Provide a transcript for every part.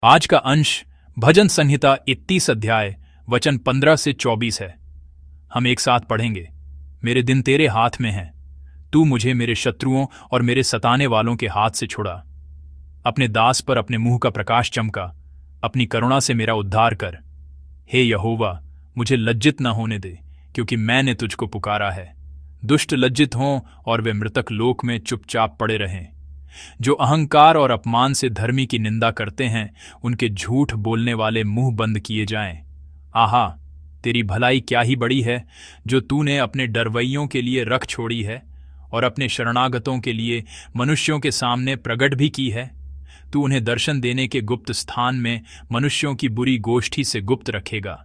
आज का अंश भजन संहिता 31 अध्याय वचन 15 से 24 है। हम एक साथ पढ़ेंगे। मेरे दिन तेरे हाथ में हैं, तू मुझे मेरे शत्रुओं और मेरे सताने वालों के हाथ से छुड़ा। अपने दास पर अपने मुंह का प्रकाश चमका, अपनी करुणा से मेरा उद्धार कर। हे यहोवा, मुझे लज्जित न होने दे, क्योंकि मैंने तुझको पुकारा है। दुष्ट लज्जित हों और वे मृतक लोक में चुपचाप पड़े रहें। जो अहंकार और अपमान से धर्मी की निंदा करते हैं, उनके झूठ बोलने वाले मुंह बंद किए जाएं। आहा, तेरी भलाई क्या ही बड़ी है, जो तूने अपने डरवैयों के लिए रख छोड़ी है और अपने शरणागतों के लिए मनुष्यों के सामने प्रगट भी की है। तू उन्हें दर्शन देने के गुप्त स्थान में मनुष्यों की बुरी गोष्ठी से गुप्त रखेगा।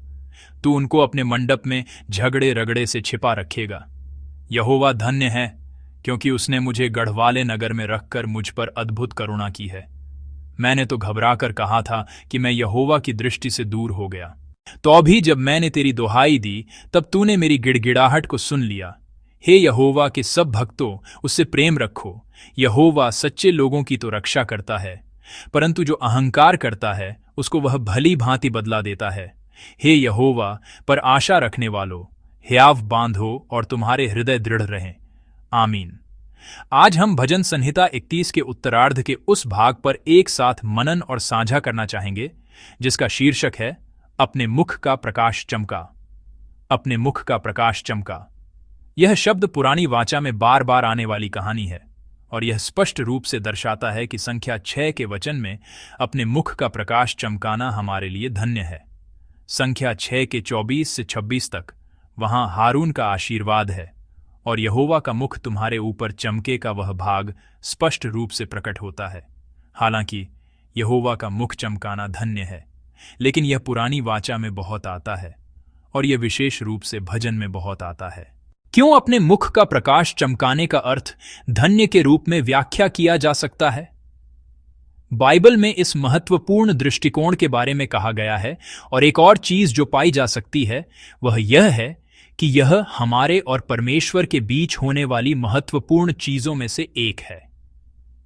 तू उनको अपने मंडप में झगड़े रगड़े से छिपा रखेगा। यहोवा धन्य है, क्योंकि उसने मुझे गढ़वाले नगर में रखकर मुझ पर अद्भुत करुणा की है। मैंने तो घबरा कर कहा था कि मैं यहोवा की दृष्टि से दूर हो गया। तो अभी जब मैंने तेरी दुहाई दी, तब तूने मेरी गिड़गिड़ाहट को सुन लिया। हे यहोवा के सब भक्तों, उससे प्रेम रखो। यहोवा सच्चे लोगों की तो रक्षा करता है, परंतु जो अहंकार करता है उसको वह भली भांति बदला देता है। हे यहोवा पर आशा रखने वालों, हियाव बांधो और तुम्हारे हृदय दृढ़ रहें। आमीन। आज हम भजन संहिता 31 के उत्तरार्ध के उस भाग पर एक साथ मनन और साझा करना चाहेंगे, जिसका शीर्षक है अपने मुख का प्रकाश चमका। अपने मुख का प्रकाश चमका। यह शब्द पुरानी वाचा में बार बार आने वाली कहानी है, और यह स्पष्ट रूप से दर्शाता है कि संख्या 6 के वचन में अपने मुख का प्रकाश चमकाना हमारे लिए धन्य है। संख्या 6 के 24 से 26 तक वहां हारून का आशीर्वाद है, और यहोवा का मुख तुम्हारे ऊपर चमके का वह भाग स्पष्ट रूप से प्रकट होता है। हालांकि यहोवा का मुख चमकाना धन्य है, लेकिन यह पुरानी वाचा में बहुत आता है, और यह विशेष रूप से भजन में बहुत आता है। क्यों अपने मुख का प्रकाश चमकाने का अर्थ धन्य के रूप में व्याख्या किया जा सकता है? बाइबल में इस महत्वपूर्ण दृष्टिकोण के बारे में कहा गया है, और एक और चीज जो पाई जा सकती है वह यह है कि यह हमारे और परमेश्वर के बीच होने वाली महत्वपूर्ण चीजों में से एक है।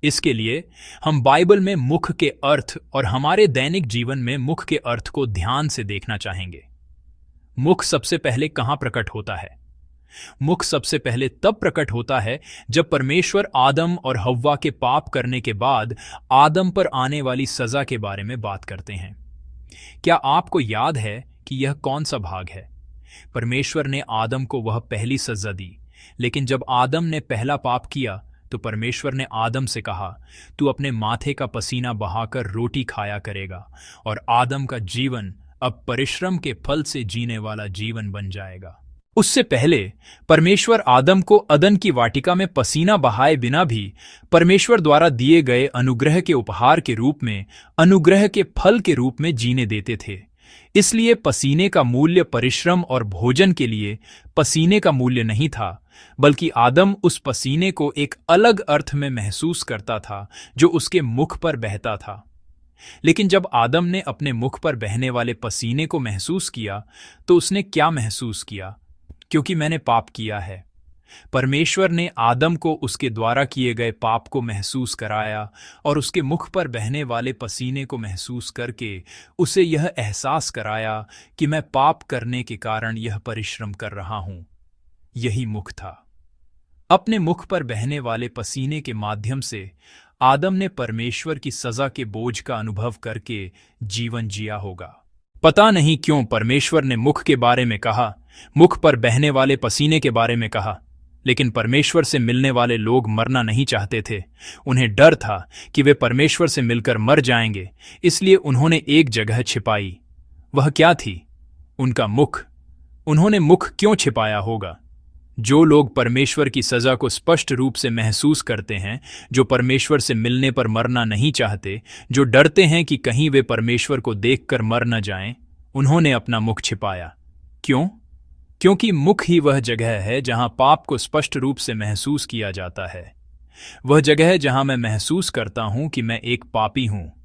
इसके लिए हम बाइबल में मुख के अर्थ और हमारे दैनिक जीवन में मुख के अर्थ को ध्यान से देखना चाहेंगे। मुख सबसे पहले कहां प्रकट होता है? मुख सबसे पहले तब प्रकट होता है जब परमेश्वर आदम और हव्वा के पाप करने के बाद आदम पर आने वाली सजा के बारे में बात करते हैं। क्या आपको याद है कि यह कौन सा भाग है? परमेश्वर ने आदम को वह पहली सजा दी, लेकिन जब आदम ने पहला पाप किया तो परमेश्वर ने आदम से कहा, तू अपने माथे का पसीना बहाकर रोटी खाया करेगा, और आदम का जीवन अब परिश्रम के फल से जीने वाला जीवन बन जाएगा। उससे पहले परमेश्वर आदम को अदन की वाटिका में पसीना बहाए बिना भी परमेश्वर द्वारा दिए गए अनुग्रह के उपहार के रूप में, अनुग्रह के फल के रूप में जीने देते थे। इसलिए पसीने का मूल्य परिश्रम और भोजन के लिए पसीने का मूल्य नहीं था, बल्कि आदम उस पसीने को एक अलग अर्थ में महसूस करता था जो उसके मुख पर बहता था। लेकिन जब आदम ने अपने मुख पर बहने वाले पसीने को महसूस किया तो उसने क्या महसूस किया? क्योंकि मैंने पाप किया है। परमेश्वर ने आदम को उसके द्वारा किए गए पाप को महसूस कराया, और उसके मुख पर बहने वाले पसीने को महसूस करके उसे यह एहसास कराया कि मैं पाप करने के कारण यह परिश्रम कर रहा हूं। यही मुख था। अपने मुख पर बहने वाले पसीने के माध्यम से आदम ने परमेश्वर की सजा के बोझ का अनुभव करके जीवन जिया होगा। पता नहीं क्यों परमेश्वर ने मुख के बारे में कहा, मुख पर बहने वाले पसीने के बारे में कहा, लेकिन परमेश्वर से मिलने वाले लोग मरना नहीं चाहते थे। उन्हें डर था कि वे परमेश्वर से मिलकर मर जाएंगे, इसलिए उन्होंने एक जगह छिपाई। वह क्या थी? उनका मुख। उन्होंने मुख क्यों छिपाया होगा? जो लोग परमेश्वर की सजा को स्पष्ट रूप से महसूस करते हैं, जो परमेश्वर से मिलने पर मरना नहीं चाहते, जो डरते हैं कि कहीं वे परमेश्वर को देखकर मर न जाएं, उन्होंने अपना मुख छिपाया। क्यों? क्योंकि मुख ही वह जगह है जहां पाप को स्पष्ट रूप से महसूस किया जाता है। वह जगह है जहां मैं महसूस करता हूं कि मैं एक पापी हूं।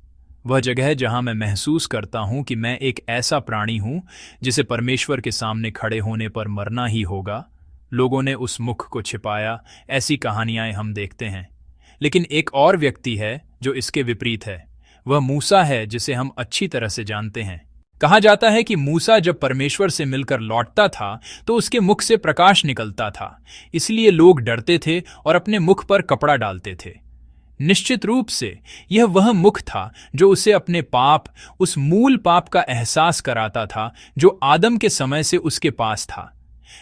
वह जगह है जहां मैं महसूस करता हूं कि मैं एक ऐसा प्राणी हूं जिसे परमेश्वर के सामने खड़े होने पर मरना ही होगा। लोगों ने उस मुख को छिपाया, ऐसी कहानियां हम देखते हैं। लेकिन एक और व्यक्ति है जो इसके विपरीत है। वह मूसा है जिसे हम अच्छी तरह से जानते हैं। कहा जाता है कि मूसा जब परमेश्वर से मिलकर लौटता था तो उसके मुख से प्रकाश निकलता था, इसलिए लोग डरते थे और अपने मुख पर कपड़ा डालते थे। निश्चित रूप से यह वह मुख था जो उसे अपने पाप, उस मूल पाप का एहसास कराता था जो आदम के समय से उसके पास था।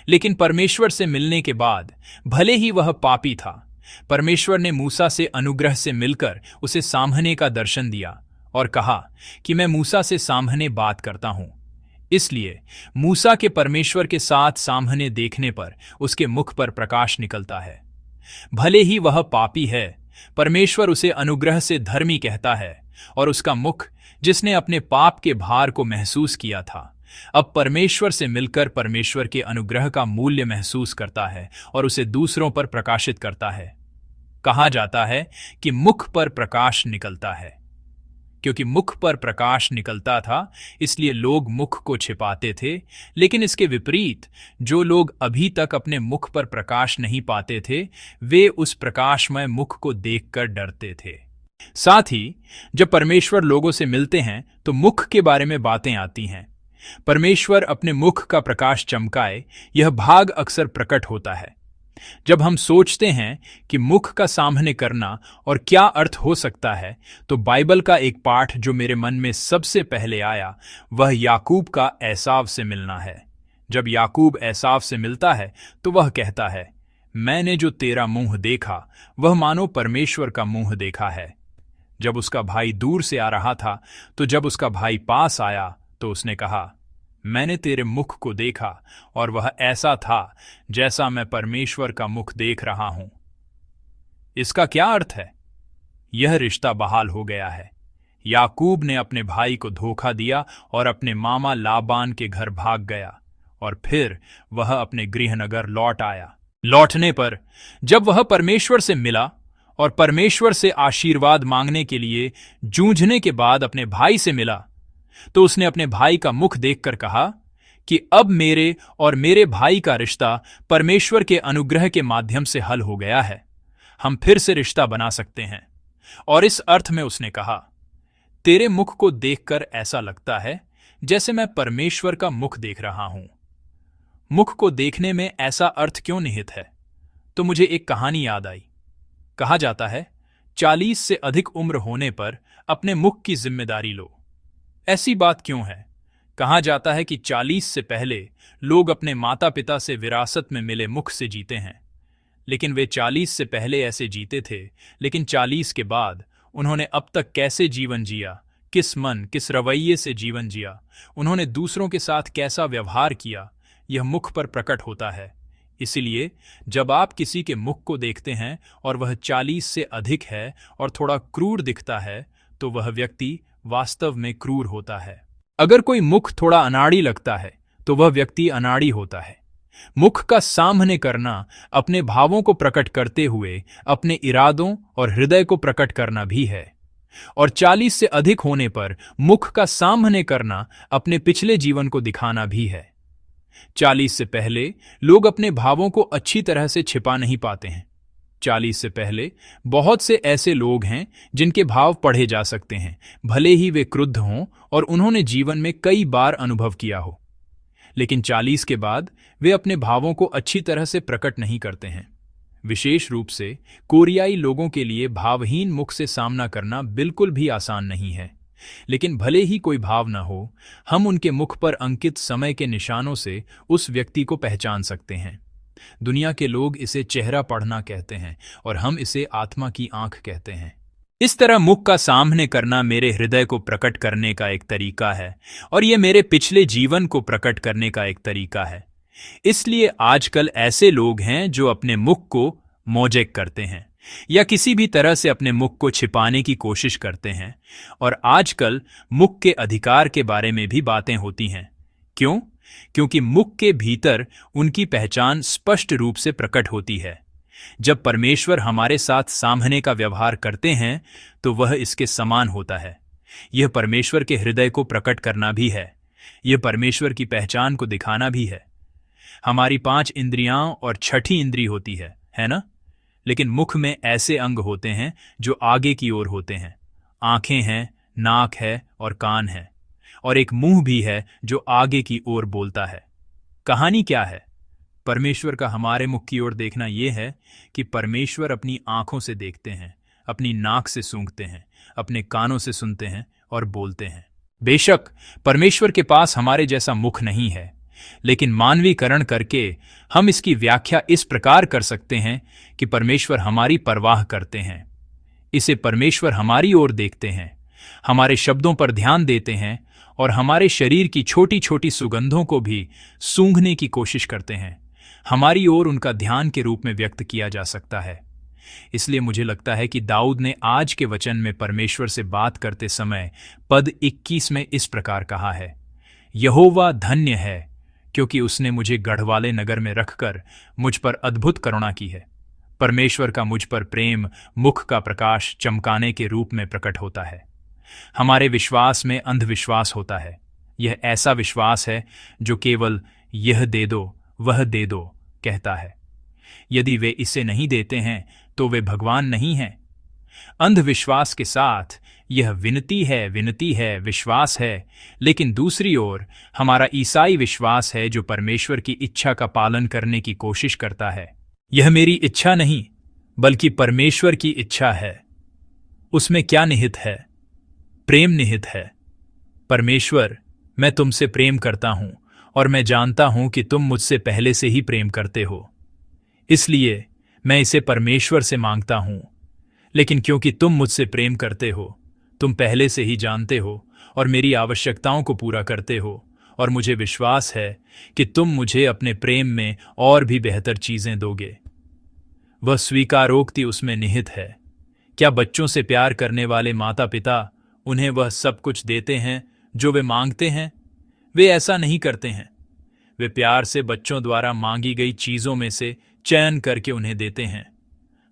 लेकिन परमेश्वर से मिलने के बाद भले ही वह पापी था, परमेश्वर ने मूसा से अनुग्रह से मिलकर उसे सामने का दर्शन दिया और कहा कि मैं मूसा से सामने बात करता हूं। इसलिए मूसा के परमेश्वर के साथ सामने देखने पर उसके मुख पर प्रकाश निकलता है। भले ही वह पापी है, परमेश्वर उसे अनुग्रह से धर्मी कहता है और उसका मुख, जिसने अपने पाप के भार को महसूस किया था, अब परमेश्वर से मिलकर परमेश्वर के अनुग्रह का मूल्य महसूस करता है और उसे दूसरों पर प्रकाशित करता है। कहा जाता है कि मुख पर प्रकाश निकलता है। क्योंकि मुख पर प्रकाश निकलता था, इसलिए लोग मुख को छिपाते थे, लेकिन इसके विपरीत जो लोग अभी तक अपने मुख पर प्रकाश नहीं पाते थे, वे उस प्रकाशमय मुख को देखकर डरते थे। साथ ही जब परमेश्वर लोगों से मिलते हैं तो मुख के बारे में बातें आती हैं। परमेश्वर अपने मुख का प्रकाश चमकाए, यह भाग अक्सर प्रकट होता है। जब हम सोचते हैं कि मुख का सामने करना और क्या अर्थ हो सकता है, तो बाइबल का एक पाठ जो मेरे मन में सबसे पहले आया वह याकूब का एसाव से मिलना है। जब याकूब एसाव से मिलता है तो वह कहता है, मैंने जो तेरा मुंह देखा वह मानो परमेश्वर का मुंह देखा है। जब उसका भाई दूर से आ रहा था तो जब उसका भाई पास आया तो उसने कहा, मैंने तेरे मुख को देखा और वह ऐसा था जैसा मैं परमेश्वर का मुख देख रहा हूं। इसका क्या अर्थ है? यह रिश्ता बहाल हो गया है। याकूब ने अपने भाई को धोखा दिया और अपने मामा लाबान के घर भाग गया और फिर वह अपने गृहनगर लौट आया। लौटने पर जब वह परमेश्वर से मिला और परमेश्वर से आशीर्वाद मांगने के लिए जूझने के बाद अपने भाई से मिला, तो उसने अपने भाई का मुख देखकर कहा कि अब मेरे और मेरे भाई का रिश्ता परमेश्वर के अनुग्रह के माध्यम से हल हो गया है। हम फिर से रिश्ता बना सकते हैं। और इस अर्थ में उसने कहा, तेरे मुख को देखकर ऐसा लगता है जैसे मैं परमेश्वर का मुख देख रहा हूं। मुख को देखने में ऐसा अर्थ क्यों निहित है? तो मुझे एक कहानी याद आई। कहा जाता है 40 से अधिक उम्र होने पर अपने मुख की जिम्मेदारी लो। ऐसी बात क्यों है? कहा जाता है कि 40 से पहले लोग अपने माता पिता से विरासत में मिले मुख से जीते हैं, लेकिन वे 40 से पहले ऐसे जीते थे, लेकिन 40 के बाद उन्होंने अब तक कैसे जीवन जिया, किस मन किस रवैये से जीवन जिया, उन्होंने दूसरों के साथ कैसा व्यवहार किया, यह मुख पर प्रकट होता है। इसीलिए जब आप किसी के मुख को देखते हैं और वह 40 से अधिक है और थोड़ा क्रूर दिखता है, तो वह व्यक्ति वास्तव में क्रूर होता है। अगर कोई मुख थोड़ा अनाड़ी लगता है तो वह व्यक्ति अनाड़ी होता है। मुख का सामने करना अपने भावों को प्रकट करते हुए अपने इरादों और हृदय को प्रकट करना भी है। और 40 से अधिक होने पर मुख का सामने करना अपने पिछले जीवन को दिखाना भी है। 40 से पहले लोग अपने भावों को अच्छी तरह से छिपा नहीं पाते हैं। 40 से पहले बहुत से ऐसे लोग हैं जिनके भाव पढ़े जा सकते हैं, भले ही वे क्रुद्ध हों और उन्होंने जीवन में कई बार अनुभव किया हो। लेकिन 40 के बाद वे अपने भावों को अच्छी तरह से प्रकट नहीं करते हैं। विशेष रूप से कोरियाई लोगों के लिए भावहीन मुख से सामना करना बिल्कुल भी आसान नहीं है। लेकिन भले ही कोई भाव न हो, हम उनके मुख पर अंकित समय के निशानों से उस व्यक्ति को पहचान सकते हैं। दुनिया के लोग इसे चेहरा पढ़ना कहते हैं और हम इसे आत्मा की आंख कहते हैं। इस तरह मुख का सामने करना मेरे हृदय को प्रकट करने का एक तरीका है और यह मेरे पिछले जीवन को प्रकट करने का एक तरीका है। इसलिए आजकल ऐसे लोग हैं जो अपने मुख को मोजेक करते हैं या किसी भी तरह से अपने मुख को छिपाने की कोशिश करते हैं। और आजकल मुख के अधिकार के बारे में भी बातें होती हैं। क्यों? क्योंकि मुख के भीतर उनकी पहचान स्पष्ट रूप से प्रकट होती है। जब परमेश्वर हमारे साथ सामने का व्यवहार करते हैं तो वह इसके समान होता है। यह परमेश्वर के हृदय को प्रकट करना भी है। यह परमेश्वर की पहचान को दिखाना भी है। हमारी 5 इंद्रियां और छठी इंद्री होती है ना? लेकिन मुख में ऐसे अंग होते हैं जो आगे की ओर होते हैं। आंखें हैं, नाक है और कान है, और एक मुंह भी है जो आगे की ओर बोलता है। कहानी क्या है? परमेश्वर का हमारे मुख की ओर देखना यह है कि परमेश्वर अपनी आंखों से देखते हैं, अपनी नाक से सूंघते हैं, अपने कानों से सुनते हैं और बोलते हैं। बेशक परमेश्वर के पास हमारे जैसा मुख नहीं है, लेकिन मानवीकरण करके हम इसकी व्याख्या इस प्रकार कर सकते हैं कि परमेश्वर हमारी परवाह करते हैं। इसे परमेश्वर हमारी ओर देखते हैं, हमारे शब्दों पर ध्यान देते हैं और हमारे शरीर की छोटी छोटी सुगंधों को भी सूंघने की कोशिश करते हैं। हमारी ओर उनका ध्यान के रूप में व्यक्त किया जा सकता है। इसलिए मुझे लगता है कि दाऊद ने आज के वचन में परमेश्वर से बात करते समय पद 21 में इस प्रकार कहा है, यहोवा धन्य है क्योंकि उसने मुझे गढ़वाले नगर में रखकर मुझ पर अद्भुत करुणा की है। परमेश्वर का मुझ पर प्रेम मुख का प्रकाश चमकाने के रूप में प्रकट होता है। हमारे विश्वास में अंधविश्वास होता है। यह ऐसा विश्वास है जो केवल यह दे दो वह दे दो कहता है। यदि वे इसे नहीं देते हैं तो वे भगवान नहीं हैं। अंधविश्वास के साथ यह विनती है, विश्वास है, लेकिन दूसरी ओर हमारा ईसाई विश्वास है जो परमेश्वर की इच्छा का पालन करने की कोशिश करता है। यह मेरी इच्छा नहीं बल्कि परमेश्वर की इच्छा है। उसमें क्या निहित है? प्रेम निहित है। परमेश्वर, मैं तुमसे प्रेम करता हूं और मैं जानता हूं कि तुम मुझसे पहले से ही प्रेम करते हो, इसलिए मैं इसे परमेश्वर से मांगता हूं। लेकिन क्योंकि तुम मुझसे प्रेम करते हो, तुम पहले से ही जानते हो और मेरी आवश्यकताओं को पूरा करते हो, और मुझे विश्वास है कि तुम मुझे अपने प्रेम में और भी बेहतर चीजें दोगे। वह स्वीकारोक्ति उसमें निहित है। क्या बच्चों से प्यार करने वाले माता पिता उन्हें वह सब कुछ देते हैं जो वे मांगते हैं? वे ऐसा नहीं करते हैं। वे प्यार से बच्चों द्वारा मांगी गई चीजों में से चयन करके उन्हें देते हैं।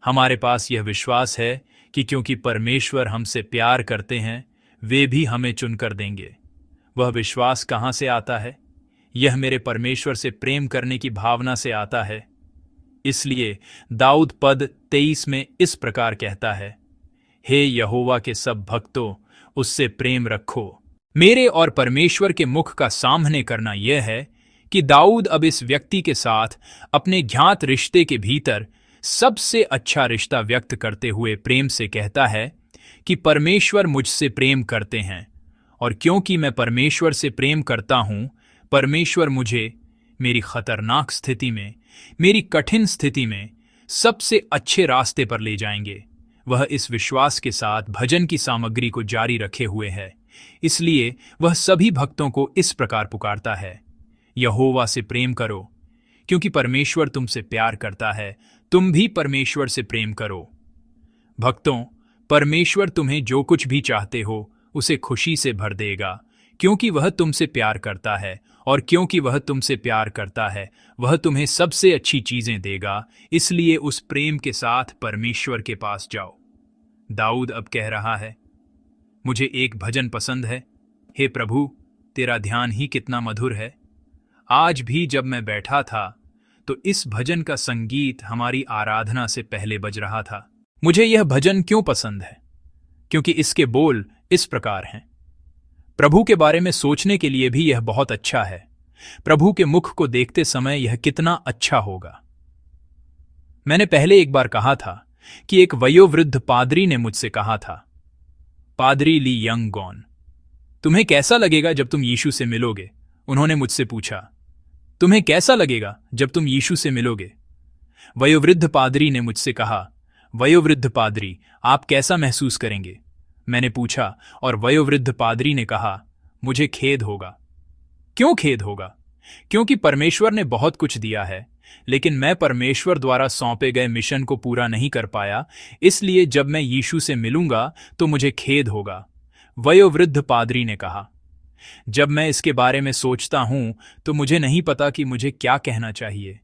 हमारे पास यह विश्वास है कि क्योंकि परमेश्वर हमसे प्यार करते हैं, वे भी हमें चुनकर देंगे। वह विश्वास कहां से आता है? यह मेरे परमेश्वर से प्रेम करने की भावना से आता है। इसलिए दाऊद पद 23 में इस प्रकार कहता है, हे यहोवा के सब भक्तों, उससे प्रेम रखो। मेरे और परमेश्वर के मुख का सामने करना यह है कि दाऊद अब इस व्यक्ति के साथ अपने ज्ञात रिश्ते के भीतर सबसे अच्छा रिश्ता व्यक्त करते हुए प्रेम से कहता है कि परमेश्वर मुझसे प्रेम करते हैं, और क्योंकि मैं परमेश्वर से प्रेम करता हूं, परमेश्वर मुझे मेरी खतरनाक स्थिति में, मेरी कठिन स्थिति में सबसे अच्छे रास्ते पर ले जाएंगे। वह इस विश्वास के साथ भजन की सामग्री को जारी रखे हुए है। इसलिए वह सभी भक्तों को इस प्रकार पुकारता है, यहोवा से प्रेम करो क्योंकि परमेश्वर तुमसे प्यार करता है। तुम भी परमेश्वर से प्रेम करो। भक्तों, परमेश्वर तुम्हें जो कुछ भी चाहते हो उसे खुशी से भर देगा, क्योंकि वह तुमसे प्यार करता है, और क्योंकि वह तुमसे प्यार करता है, वह तुम्हें सबसे अच्छी चीजें देगा। इसलिए उस प्रेम के साथ परमेश्वर के पास जाओ। दाऊद अब कह रहा है, मुझे एक भजन पसंद है, हे प्रभु, तेरा ध्यान ही कितना मधुर है। आज भी जब मैं बैठा था तो इस भजन का संगीत हमारी आराधना से पहले बज रहा था। मुझे यह भजन क्यों पसंद है? क्योंकि इसके बोल इस प्रकार हैं, प्रभु के बारे में सोचने के लिए भी यह बहुत अच्छा है। प्रभु के मुख को देखते समय यह कितना अच्छा होगा। मैंने पहले एक बार कहा था कि एक वयोवृद्ध पादरी ने मुझसे कहा था, पादरी ली यंग गॉन, तुम्हें कैसा लगेगा जब तुम यीशु से मिलोगे? उन्होंने मुझसे पूछा, तुम्हें कैसा लगेगा जब तुम यीशु से मिलोगे? वयोवृद्ध पादरी ने मुझसे कहा, वयोवृद्ध पादरी, आप कैसा महसूस करेंगे? मैंने पूछा, और वयोवृद्ध पादरी ने कहा, मुझे खेद होगा। क्यों खेद होगा? क्योंकि परमेश्वर ने बहुत कुछ दिया है, लेकिन मैं परमेश्वर द्वारा सौंपे गए मिशन को पूरा नहीं कर पाया। इसलिए जब मैं यीशु से मिलूंगा तो मुझे खेद होगा। वयोवृद्ध पादरी ने कहा, जब मैं इसके बारे में सोचता हूं तो मुझे नहीं पता कि मुझे क्या कहना चाहिए।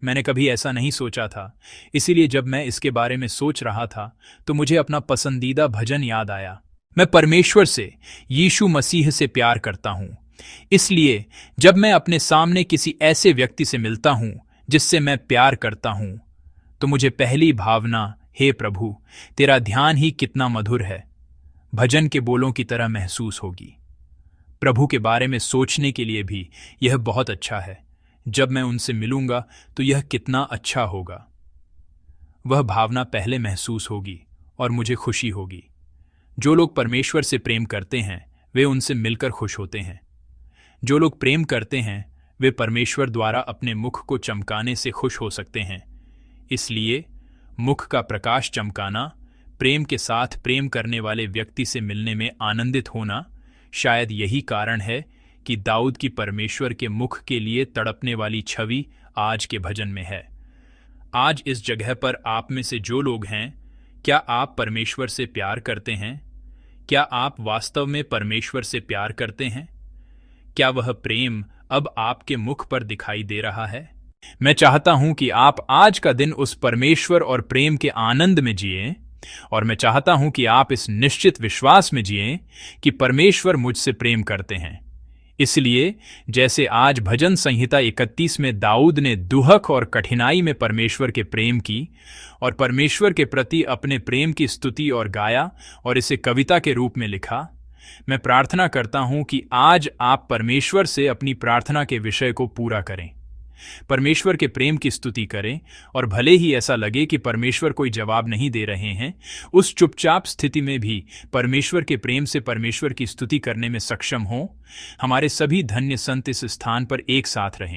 मैंने कभी ऐसा नहीं सोचा था, इसीलिए जब मैं इसके बारे में सोच रहा था तो मुझे अपना पसंदीदा भजन याद आया। मैं परमेश्वर से, यीशु मसीह से प्यार करता हूं। इसलिए जब मैं अपने सामने किसी ऐसे व्यक्ति से मिलता हूं जिससे मैं प्यार करता हूं, तो मुझे पहली भावना, हे प्रभु, तेरा ध्यान ही कितना मधुर है। भजन के बोलों की तरह महसूस होगी। प्रभु के बारे में सोचने के लिए भी यह बहुत अच्छा है। जब मैं उनसे मिलूंगा तो यह कितना अच्छा होगा। वह भावना पहले महसूस होगी और मुझे खुशी होगी। जो लोग परमेश्वर से प्रेम करते हैं वे उनसे मिलकर खुश होते हैं। जो लोग प्रेम करते हैं वे परमेश्वर द्वारा अपने मुख को चमकाने से खुश हो सकते हैं। इसलिए मुख का प्रकाश चमकाना, प्रेम के साथ प्रेम करने वाले व्यक्ति से मिलने में आनंदित होना, शायद यही कारण है कि दाऊद की परमेश्वर के मुख के लिए तड़पने वाली छवि आज के भजन में है। आज इस जगह पर आप में से जो लोग हैं, क्या आप परमेश्वर से प्यार करते हैं? क्या आप वास्तव में परमेश्वर से प्यार करते हैं? क्या वह प्रेम अब आपके मुख पर दिखाई दे रहा है? मैं चाहता हूं कि आप आज का दिन उस परमेश्वर और प्रेम के आनंद में जिएं, और मैं चाहता हूं कि आप इस निश्चित विश्वास में जिएं कि परमेश्वर मुझसे प्रेम करते हैं। इसलिए जैसे आज भजन संहिता 31 में दाऊद ने दुहक और कठिनाई में परमेश्वर के प्रेम की और परमेश्वर के प्रति अपने प्रेम की स्तुति और गाया और इसे कविता के रूप में लिखा, मैं प्रार्थना करता हूं कि आज आप परमेश्वर से अपनी प्रार्थना के विषय को पूरा करें, परमेश्वर के प्रेम की स्तुति करें, और भले ही ऐसा लगे कि परमेश्वर कोई जवाब नहीं दे रहे हैं, उस चुपचाप स्थिति में भी परमेश्वर के प्रेम से परमेश्वर की स्तुति करने में सक्षम हों। हमारे सभी धन्य संत इस स्थान पर एक साथ रहें।